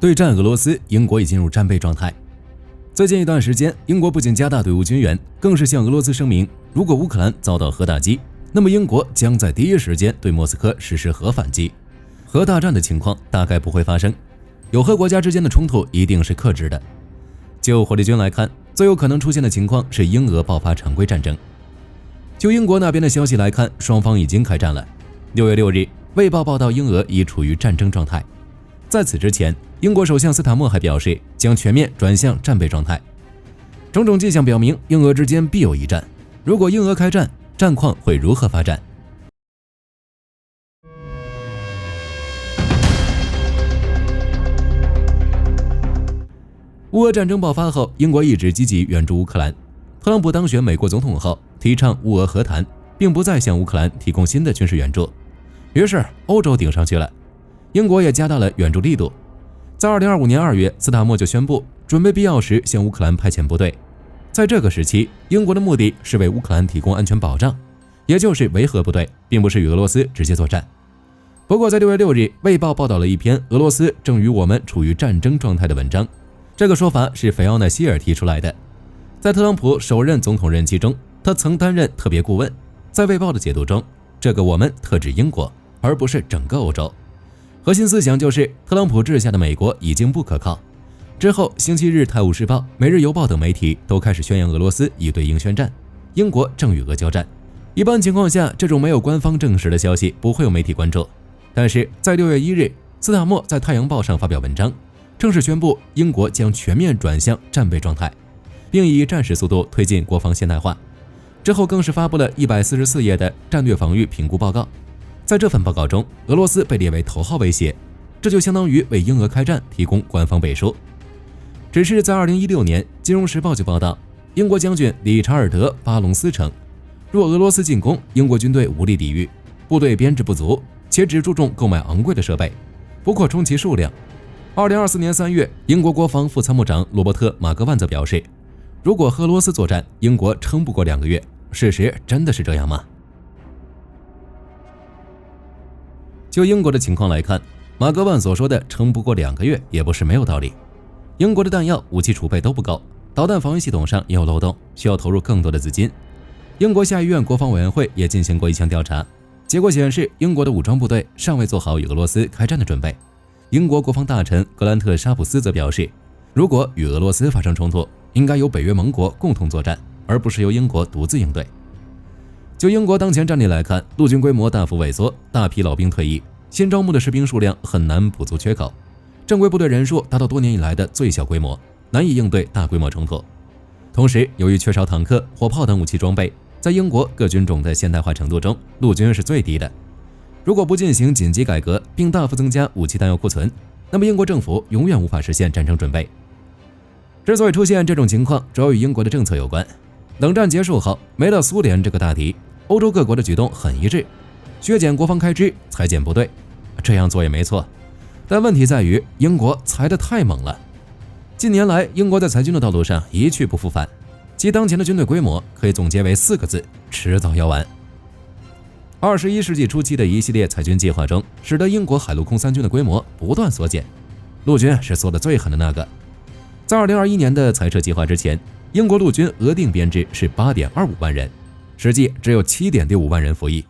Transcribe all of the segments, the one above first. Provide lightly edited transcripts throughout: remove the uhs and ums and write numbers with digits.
对战俄罗斯，英国已进入战备状态。最近一段时间，英国不仅加大队伍军援，更是向俄罗斯声明，如果乌克兰遭到核打击，那么英国将在第一时间对莫斯科实施核反击。核大战的情况大概不会发生，有核国家之间的冲突一定是克制的。就火力军来看，最有可能出现的情况是英俄爆发常规战争。就英国那边的消息来看，双方已经开战了。6月6日，卫报报道英俄已处于战争状态。在此之前，英国首相斯塔默还表示将全面转向战备状态。种种迹象表明，英俄之间必有一战。如果英俄开战，战况会如何发展？乌俄战争爆发后，英国一直积极援助乌克兰。特朗普当选美国总统后，提倡乌俄和谈，并不再向乌克兰提供新的军事援助。于是，欧洲顶上去了，英国也加大了援助力度。在2025年2月，斯塔默就宣布准备必要时向乌克兰派遣部队。在这个时期，英国的目的是为乌克兰提供安全保障，也就是维和部队，并不是与俄罗斯直接作战。不过，在6月6日，卫报报道了一篇俄罗斯正与我们处于战争状态的文章。这个说法是菲奥娜希尔提出来的。在特朗普首任总统任期中，他曾担任特别顾问。在卫报的解读中，这个我们特指英国，而不是整个欧洲。核心思想就是特朗普治下的美国已经不可靠。之后，星期日《泰晤士报》、《每日邮报》等媒体都开始宣扬俄罗斯已对英宣战，英国正与俄交战。一般情况下，这种没有官方证实的消息不会有媒体关注。但是在6月1日，斯塔默在《太阳报》上发表文章，正式宣布英国将全面转向战备状态，并以战时速度推进国防现代化。之后更是发布了144页的战略防御评估报告。在这份报告中，俄罗斯被列为头号威胁，这就相当于为英俄开战提供官方背书。只是在2016年，《金融时报》就报道，英国将军理查尔德·巴隆斯称，若俄罗斯进攻，英国军队无力抵御，部队编制不足，且只注重购买昂贵的设备，不扩充其数量。2024年3月，英国国防副参谋长罗伯特·马格万则表示，如果和俄罗斯作战，英国撑不过2个月。事实真的是这样吗？就英国的情况来看，马格万所说的撑不过2个月也不是没有道理。英国的弹药、武器储备都不高，导弹防御系统上也有漏洞，需要投入更多的资金。英国下议院国防委员会也进行过一项调查，结果显示，英国的武装部队尚未做好与俄罗斯开战的准备。英国国防大臣格兰特·沙普斯则表示，如果与俄罗斯发生冲突，应该由北约盟国共同作战，而不是由英国独自应对。就英国当前战力来看，陆军规模大幅萎缩，大批老兵退役，新招募的士兵数量很难补足缺口，正规部队人数达到多年以来的最小规模，难以应对大规模冲突。同时，由于缺少坦克、火炮等武器装备，在英国各军种的现代化程度中，陆军是最低的。如果不进行紧急改革，并大幅增加武器弹药库存，那么英国政府永远无法实现战争准备。之所以出现这种情况，主要与英国的政策有关。冷战结束后，没了苏联这个大敌，欧洲各国的举动很一致，削减国防开支，裁减部队，这样做也没错。但问题在于，英国裁得太猛了。近年来，英国在裁军的道路上一去不复返，其当前的军队规模可以总结为4个字：迟早要完。21世纪初期的一系列裁军计划中，使得英国海陆空三军的规模不断缩减，陆军是缩得最狠的那个。在2021年的裁撤计划之前，英国陆军额定编制是 8.25 万人，实际只有 7.65 万人服役。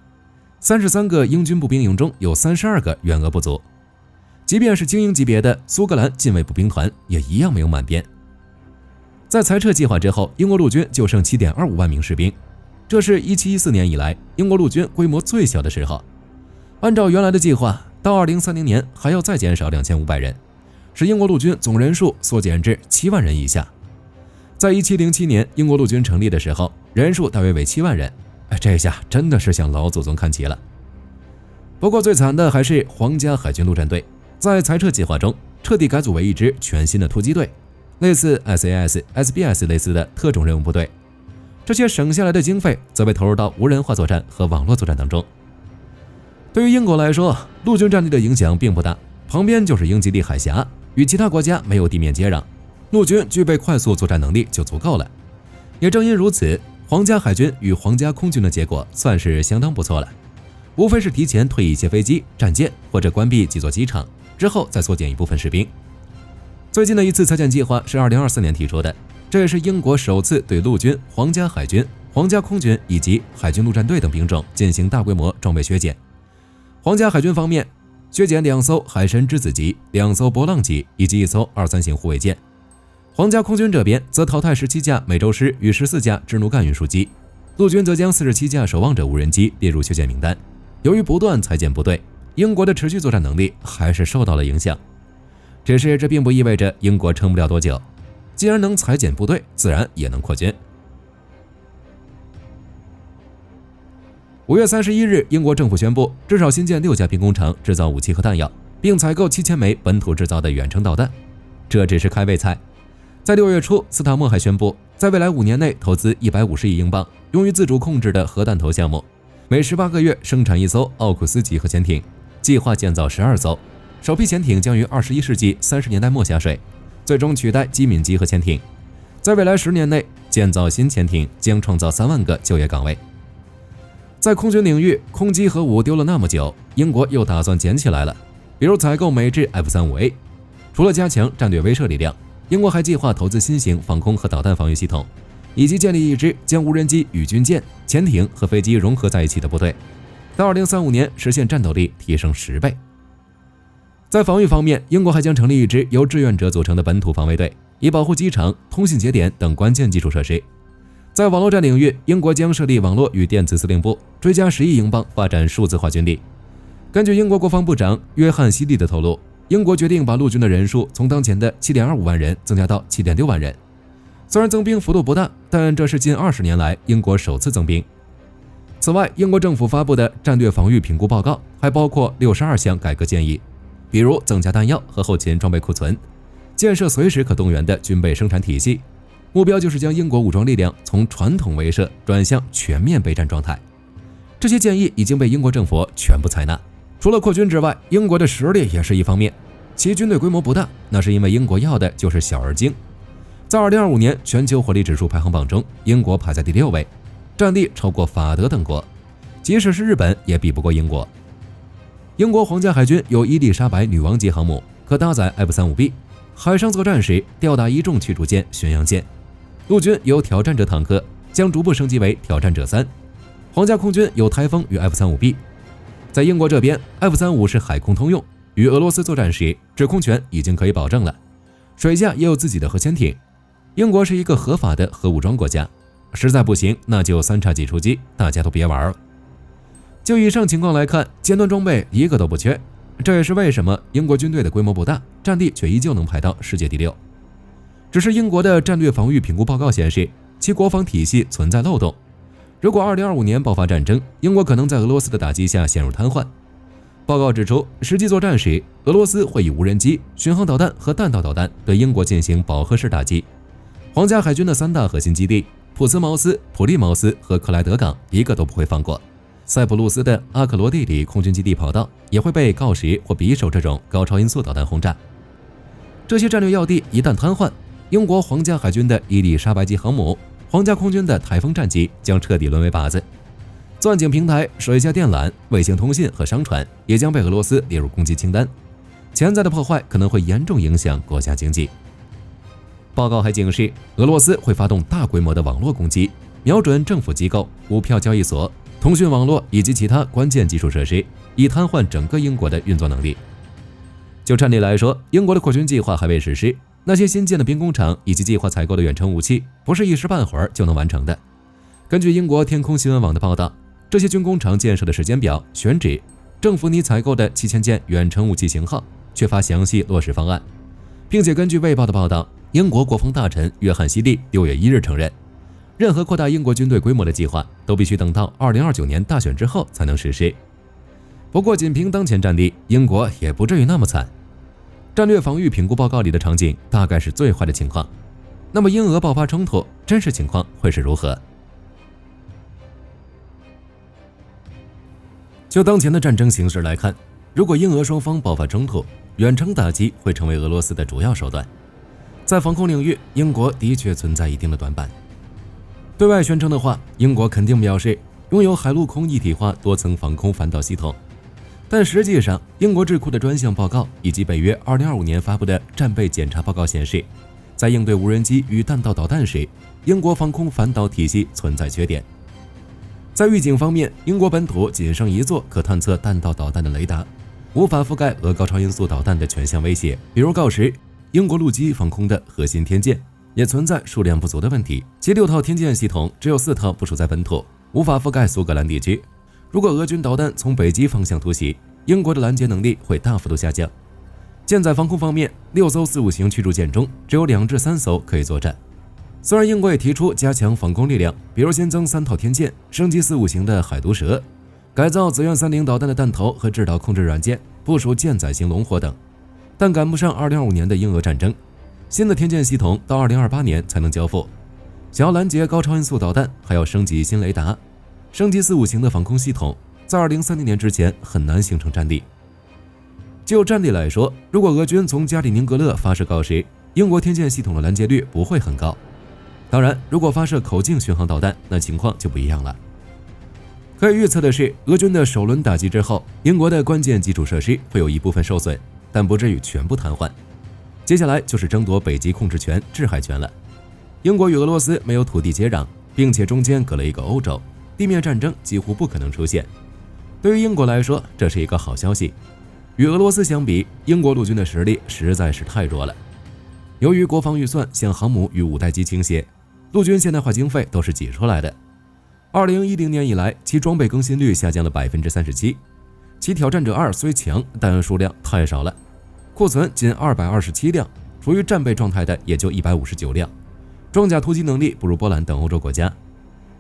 33个英军步兵营中有32个员额不足，即便是精英级别的苏格兰近卫步兵团也一样没有满编。在裁撤计划之后，英国陆军就剩 7.25 万名士兵，这是1714年以来英国陆军规模最小的时候。按照原来的计划，到2030年还要再减少2500人，使英国陆军总人数缩减至7万人以下。在1707年英国陆军成立的时候，人数大约为7万人，这下真的是向老祖宗看齐了。不过最惨的还是皇家海军陆战队，在裁撤计划中彻底改组为一支全新的突击队，类似 SAS、SBS 类似的特种任务部队。这些省下来的经费则被投入到无人化作战和网络作战当中。对于英国来说，陆军战力的影响并不大，旁边就是英吉利海峡，与其他国家没有地面接壤，陆军具备快速作战能力就足够了。也正因如此，皇家海军与皇家空军的结果算是相当不错了，无非是提前退役一些飞机、战舰，或者关闭几座机场，之后再缩减一部分士兵。最近的一次裁减计划是2024年提出的，这也是英国首次对陆军、皇家海军、皇家空军以及海军陆战队等兵种进行大规模装备削减。皇家海军方面，削减2艘海神之子级、2艘波浪级以及1艘23型护卫舰。皇家空军这边则淘汰17架美洲狮与14架支奴干运输机，陆军则将47架守望者无人机列入削减名单。由于不断裁减部队，英国的持续作战能力还是受到了影响。只是这并不意味着英国撑不了多久，既然能裁减部队，自然也能扩军。5月31日，英国政府宣布至少新建6家兵工厂制造武器和弹药，并采购7000枚本土制造的远程导弹。这只是开胃菜。在6月初，斯塔默还宣布在未来5年内投资150亿英镑，用于自主控制的核弹头项目，每18个月生产1艘奥库斯级核潜艇，计划建造12艘。首批潜艇将于21世纪30年代末下水，最终取代机敏级核潜艇。在未来10年内，建造新潜艇将创造3万个就业岗位。在空军领域，空机核武丢了那么久，英国又打算捡起来了，比如采购美制 F-35A。除了加强战略威慑力量，英国还计划投资新型防空和导弹防御系统，以及建立一支将无人机与军舰、潜艇和飞机融合在一起的部队，到2035年实现战斗力提升10倍。在防御方面，英国还将成立一支由志愿者组成的本土防卫队，以保护机场、通信节点等关键基础设施。在网络战领域，英国将设立网络与电子司令部，追加10亿英镑发展数字化军力。根据英国国防部长约翰希利的透露，英国决定把陆军的人数从当前的 7.25 万人增加到 7.6 万人。虽然增兵幅度不大，但这是近20年来英国首次增兵。此外，英国政府发布的战略防御评估报告还包括62项改革建议，比如增加弹药和后勤装备库存，建设随时可动员的军备生产体系，目标就是将英国武装力量从传统威慑转向全面备战状态。这些建议已经被英国政府全部采纳。除了扩军之外，英国的实力也是一方面。其军队规模不大，那是因为英国要的就是小而精。在2025年全球火力指数排行榜中，英国排在第6位，战力超过法德等国，即使是日本也比不过英国。英国皇家海军有伊丽莎白女王级航母，可搭载 F-35B， 海上作战时吊打一众驱逐舰、巡洋舰。陆军有挑战者坦克，将逐步升级为挑战者3。皇家空军有台风与 F-35B。在英国这边 ，F-35是海空通用，与俄罗斯作战时，制空权已经可以保证了。水下也有自己的核潜艇。英国是一个合法的核武装国家，实在不行，那就3叉戟出击，大家都别玩了。就以上情况来看，尖端装备一个都不缺，这也是为什么英国军队的规模不大，战力却依旧能排到世界第6。只是英国的战略防御评估报告显示，其国防体系存在漏洞。如果2025年爆发战争，英国可能在俄罗斯的打击下陷入瘫痪。报告指出，实际作战时，俄罗斯会以无人机、巡航导弹和弹道导弹对英国进行饱和式打击。皇家海军的3大核心基地普茨茅斯、普利茅斯和克莱德港一个都不会放过。塞浦路斯的阿克罗蒂里空军基地跑道也会被锆石或匕首这种高超音速导弹轰炸。这些战略要地一旦瘫痪，英国皇家海军的伊丽莎白级航母、皇家空军的台风战机将彻底沦为靶子。钻井平台、水下电缆、卫星通信和商船也将被俄罗斯列入攻击清单，潜在的破坏可能会严重影响国家经济。报告还警示，俄罗斯会发动大规模的网络攻击，瞄准政府机构、股票交易所、通讯网络以及其他关键基础设施，以瘫痪整个英国的运作能力。就战力来说，英国的扩军计划还未实施，那些新建的兵工厂以及计划采购的远程武器，不是一时半会儿就能完成的。根据英国天空新闻网的报道，这些军工厂建设的时间表、选址、政府拟采购的7000件远程武器型号，缺乏详细落实方案，并且根据卫报的报道，英国国防大臣约翰希利6月1日承认，任何扩大英国军队规模的计划都必须等到2029年大选之后才能实施。不过，仅凭当前战力，英国也不至于那么惨。战略防御评估报告里的场景大概是最坏的情况，那么英俄爆发冲突，真实情况会是如何？就当前的战争形势来看，如果英俄双方爆发冲突，远程打击会成为俄罗斯的主要手段。在防空领域，英国的确存在一定的短板。对外宣称的话，英国肯定表示拥有海陆空一体化多层防空反导系统，但实际上，英国智库的专项报告以及北约2025年发布的战备检查报告显示，在应对无人机与弹道导弹时，英国防空反导体系存在缺点。在预警方面，英国本土仅剩一座可探测弹道导弹的雷达，无法覆盖俄高超音速导弹的全项威胁，比如锆石。英国陆基防空的核心天舰也存在数量不足的问题，其6套天舰系统只有4套部署在本土，无法覆盖苏格兰地区。如果俄军导弹从北极方向突袭，英国的拦截能力会大幅度下降。舰载防空方面，6艘4-5型驱逐舰中只有2至3艘可以作战。虽然英国也提出加强防空力量，比如新增3套天舰，升级4-5型的海毒蛇，改造紫苑30导弹的弹头和制导控制软件，部署舰载型龙火等，但赶不上2025年的英俄战争。新的天舰系统到2028年才能交付。想要拦截高超音速导弹，还要升级新雷达，升级4-5型的防空系统，在2030年之前很难形成战力。就战力来说，如果俄军从加里宁格勒发射锆石，英国天舰系统的拦截率不会很高。当然，如果发射口径巡航导弹，那情况就不一样了。可以预测的是，俄军的首轮打击之后，英国的关键基础设施会有一部分受损，但不至于全部瘫痪。接下来就是争夺北极控制权、制海权了。英国与俄罗斯没有土地接壤，并且中间隔了一个欧洲，地面战争几乎不可能出现。对于英国来说，这是一个好消息。与俄罗斯相比，英国陆军的实力实在是太弱了。由于国防预算向航母与5代机倾斜，陆军现代化经费都是挤出来的。2010年以来，其装备更新率下降了37%。其挑战者2虽强，但数量太少了，库存仅227辆，处于战备状态的也就159辆，装甲突击能力不如波兰等欧洲国家。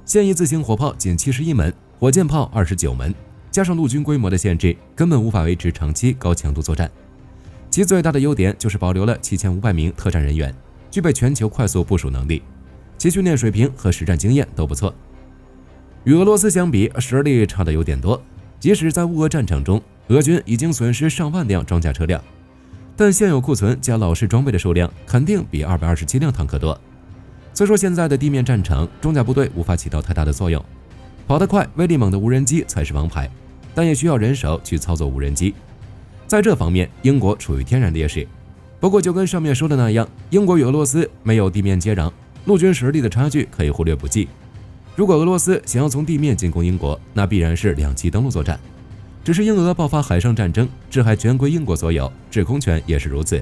现役自行火炮仅71门，火箭炮29门，加上陆军规模的限制，根本无法维持长期高强度作战。其最大的优点就是保留了7500名特战人员，具备全球快速部署能力，其训练水平和实战经验都不错。与俄罗斯相比，实力差的有点多。即使在乌俄战场中，俄军已经损失上万辆装甲车辆，但现有库存加老式装备的数量肯定比227辆坦克多。虽说现在的地面战场装甲部队无法起到太大的作用，跑得快、威力猛的无人机才是王牌，但也需要人手去操作无人机。在这方面，英国处于天然劣势。不过就跟上面说的那样，英国与俄罗斯没有地面接壤，陆军实力的差距可以忽略不计。如果俄罗斯想要从地面进攻英国，那必然是2栖登陆作战。只是英俄爆发海上战争，制海权归英国所有，制空权也是如此。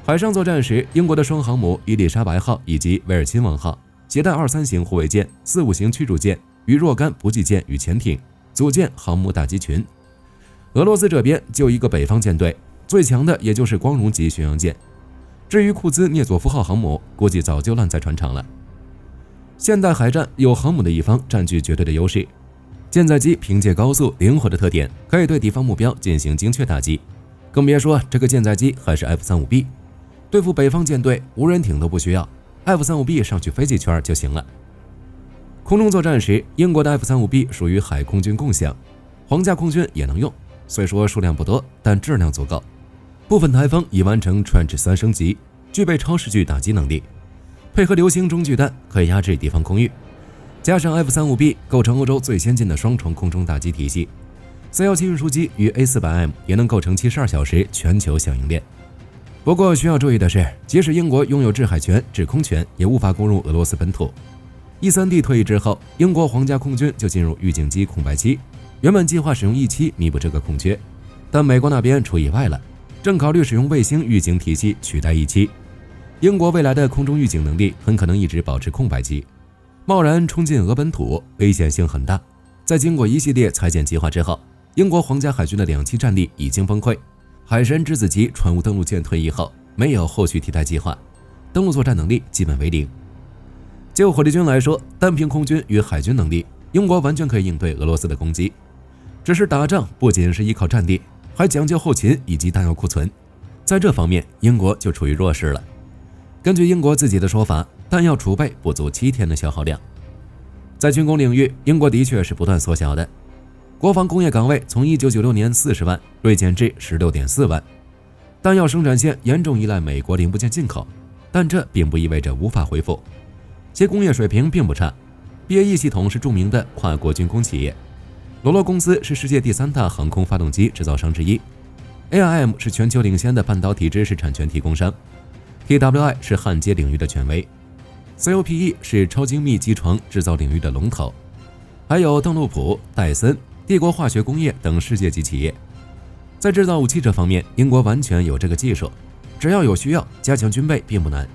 海上作战时，英国的双航母伊丽莎白号以及威尔亲王号携带23型护卫舰、4-5型驱逐舰与若干补给舰与潜艇，组建航母打击群。俄罗斯这边就一个北方舰队，最强的也就是光荣级巡洋舰。至于库兹涅佐夫号航母，估计早就烂在船厂了。现代海战有航母的一方占据绝对的优势，舰载机凭借高速灵活的特点，可以对敌方目标进行精确打击，更别说这个舰载机还是 F-35B， 对付北方舰队无人艇都不需要， F-35B 上去飞几圈就行了。空中作战时，英国的 F-35B 属于海空军共享，皇家空军也能用，虽说数量不多，但质量足够。部分台风已完成 Tranche 3升级，具备超视距打击能力，配合流星中距弹可以压制敌方空域，加上 F-35B 构成欧洲最先进的双重空中打击体系，C-17运输机与 A400M 也能构成72小时全球响应链。不过需要注意的是，即使英国拥有制海权、制空权，也无法攻入俄罗斯本土。E3D 退役之后，英国皇家空军就进入预警机空白期，原本计划使用E7弥补这个空缺，但美国那边出意外了，正考虑使用卫星预警体系取代E7。英国未来的空中预警能力很可能一直保持空白期，贸然冲进俄本土危险性很大。在经过一系列裁减计划之后，英国皇家海军的2栖战力已经崩溃。海神之子级船坞登陆舰退役后，没有后续替代计划，登陆作战能力基本为零。就火力军来说，单凭空军与海军能力，英国完全可以应对俄罗斯的攻击。只是打仗不仅是依靠战力，还讲究后勤以及弹药库存，在这方面英国就处于弱势了。根据英国自己的说法，弹药储备不足7天的消耗量。在军工领域，英国的确是不断缩小的，国防工业岗位从1996年40万锐减至16.4万，弹药生产线严重依赖美国零部件进口，但这并不意味着无法恢复。其工业水平并不差，BAE 系统是著名的跨国军工企业。罗罗公司是世界第3大航空发动机制造商之一 ，AIM 是全球领先的半导体知识产权提供商 ，TWI 是焊接领域的权威 ，COPE 是超精密机床制造领域的龙头，还有邓禄普、戴森、帝国化学工业等世界级企业。在制造武器这方面，英国完全有这个技术，只要有需要，加强军备并不难。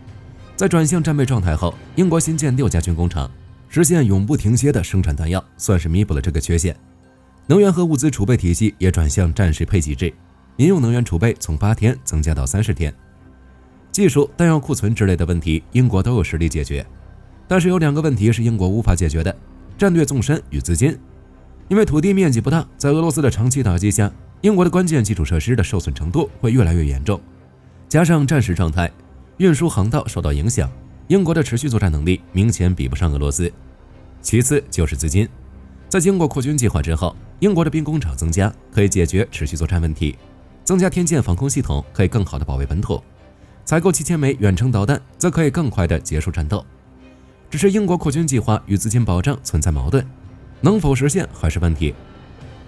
在转向战备状态后，英国新建6家军工厂，实现永不停歇的生产弹药，算是弥补了这个缺陷。能源和物资储备体系也转向战时配给制，民用能源储备从8天增加到30天。技术、弹药库存之类的问题，英国都有实力解决，但是有2个问题是英国无法解决的：战略纵深与资金。因为土地面积不大，在俄罗斯的长期打击下，英国的关键基础设施的受损程度会越来越严重，加上战时状态，运输航道受到影响，英国的持续作战能力明显比不上俄罗斯。其次就是资金，在经过扩军计划之后，英国的兵工厂增加可以解决持续作战问题，增加天舰防空系统可以更好的保卫本土，采购7000枚远程导弹则可以更快的结束战斗。只是英国扩军计划与资金保障存在矛盾，能否实现还是问题。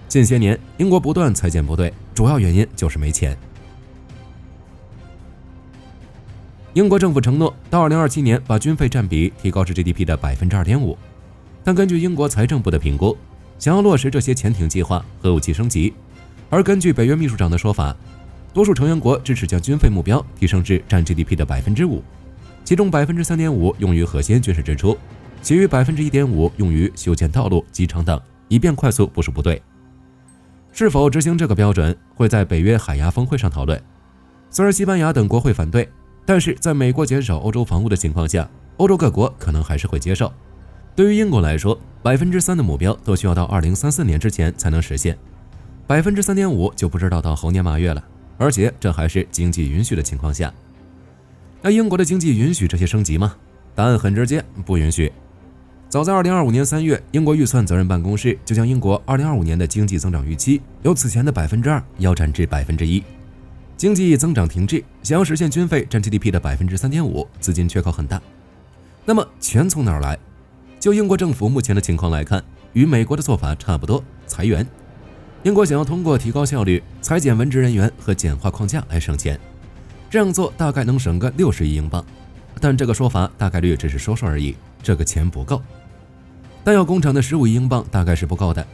近些年，英国不断裁减部队，主要原因就是没钱。英国政府承诺到2027年把军费占比提高至 GDP 的 2.5%， 但根据英国财政部的评估，想要落实这些潜艇计划和武器升级，而根据北约秘书长的说法，多数成员国支持将军费目标提升至占 GDP 的 5%， 其中 3.5% 用于核心军事支出，其余 1.5% 用于修建道路、机场等，以便快速部署部队。是否执行这个标准，会在北约海牙峰会上讨论。虽然西班牙等国会反对，但是在美国减少欧洲防务的情况下，欧洲各国可能还是会接受。对于英国来说，3%的目标都需要到2034年之前才能实现，3.5% 就不知道到猴年马月了，而且这还是经济允许的情况下。那英国的经济允许这些升级吗？答案很直接，不允许。早在2025年3月，英国预算责任办公室就将英国2025年的经济增长预期由此前的 2% 腰斩至 1%， 经济增长停滞，想要实现军费占 GDP 的 3.5%， 资金缺口很大。那么钱从哪儿来？就英国政府目前的情况来看，与美国的做法差不多，裁员。英国想要通过提高效率、裁减文职人员和简化框架来省钱，这样做大概能省个60亿英镑，但这个说法大概率只是说说而已，这个钱不够。弹药工厂的15亿英镑大概是不够的。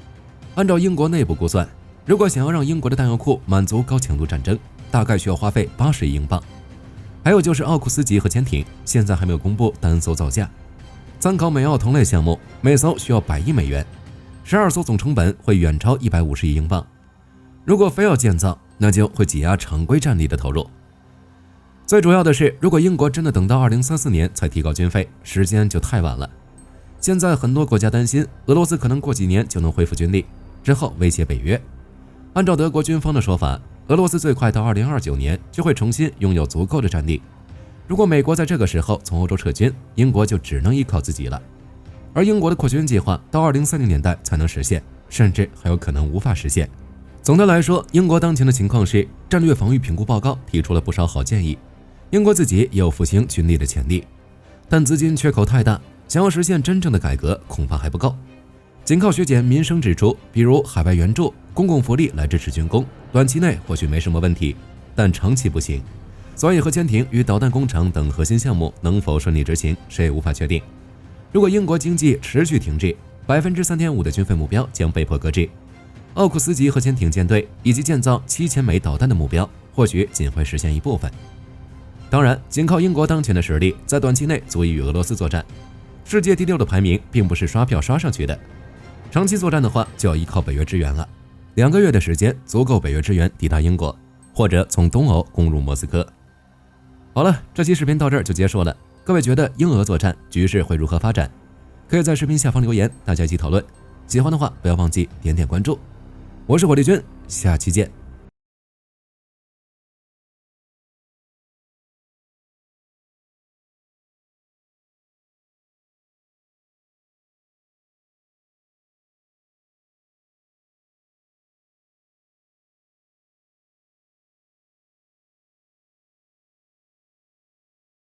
按照英国内部估算，如果想要让英国的弹药库满足高强度战争，大概需要花费80亿英镑。还有就是奥库斯级核潜艇，现在还没有公布单艘造价。参考美澳同类项目，每艘需要100亿美元，12艘总成本会远超150亿英镑。如果非要建造，那就会挤压常规战力的投入。最主要的是，如果英国真的等到2034年才提高军费，时间就太晚了。现在很多国家担心俄罗斯可能过几年就能恢复军力，之后威胁北约。按照德国军方的说法，俄罗斯最快到2029年就会重新拥有足够的战力。如果美国在这个时候从欧洲撤军，英国就只能依靠自己了。而英国的扩军计划到2030年代才能实现，甚至还有可能无法实现。总的来说，英国当前的情况是战略防御评估报告提出了不少好建议，英国自己也有复兴军力的潜力，但资金缺口太大，想要实现真正的改革恐怕还不够。仅靠削减民生支出，比如海外援助、公共福利来支持军工，短期内或许没什么问题，但长期不行。所以核潜艇与导弹工厂等核心项目能否顺利执行，谁也无法确定。如果英国经济持续停滞，3.5%的军费目标将被迫搁置。奥库斯级核潜艇舰队以及建造7000枚导弹的目标，或许仅会实现一部分。当然，仅靠英国当前的实力，在短期内足以与俄罗斯作战。世界第6的排名并不是刷票刷上去的，长期作战的话就要依靠北约支援了。2个月的时间足够北约支援抵达英国，或者从东欧攻入莫斯科。好了，这期视频到这儿就结束了。各位觉得英俄作战局势会如何发展？可以在视频下方留言，大家一起讨论。喜欢的话不要忘记点点关注。我是火力军，下期见。